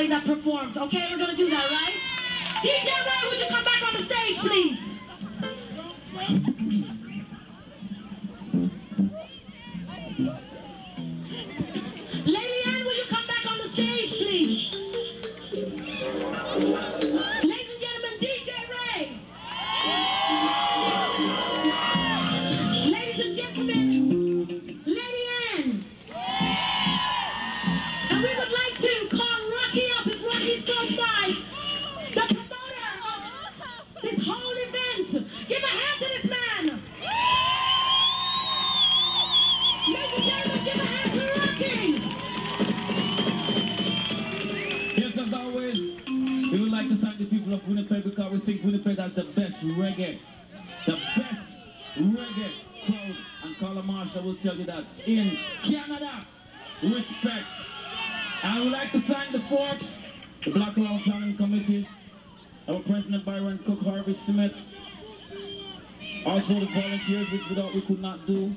That performed. Okay, we're gonna do that, right? DJ Ray, would you come back on the stage, please? Lady Ann, will you come back on the stage, please? Ladies and gentlemen, DJ Ray. Ladies and gentlemen, Lady Ann. And we would like to call Rocky up if Rocky's close by. The promoter of this whole event. Give a hand to this man. Ladies and gentlemen, give a hand to Rocky. Yes, as always, we would like to thank the people of Winnipeg because we think Winnipeg has the best reggae. The best reggae crowd. And Carla Marshall will tell you that in Canada. Respect. I would like to thank the Forks, the Black Round Planning Committee, our President Byron Cook, Harvey Smith, also the volunteers, which without we could not do,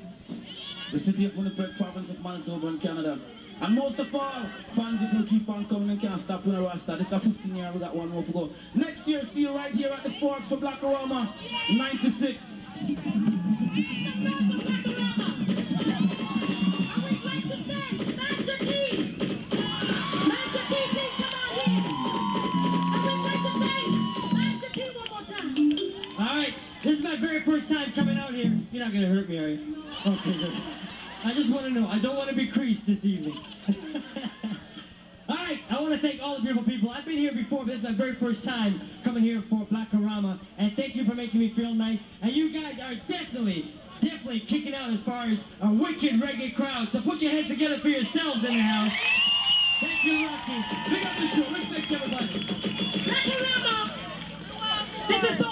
the City of Winnipeg, Province of Manitoba and Canada. And most of all, fans, if you keep on coming and can't stop in a Rasta. This is a 15 year, we got one more to go. Next year, see you right here at the Forks for Black Aroma 96. This is my very first time coming out here. You're not going to hurt me, are you? Okay, good. I just want to know. I don't want to be creased this evening. All right, I want to thank all the beautiful people. I've been here before, but this is my very first time coming here for Blackorama. And thank you for making me feel nice. And you guys are definitely kicking out as far as a wicked reggae crowd. So put your heads together for yourselves in the house. Thank you, Rocky. Big up the show. Respect everybody. Blackorama! This is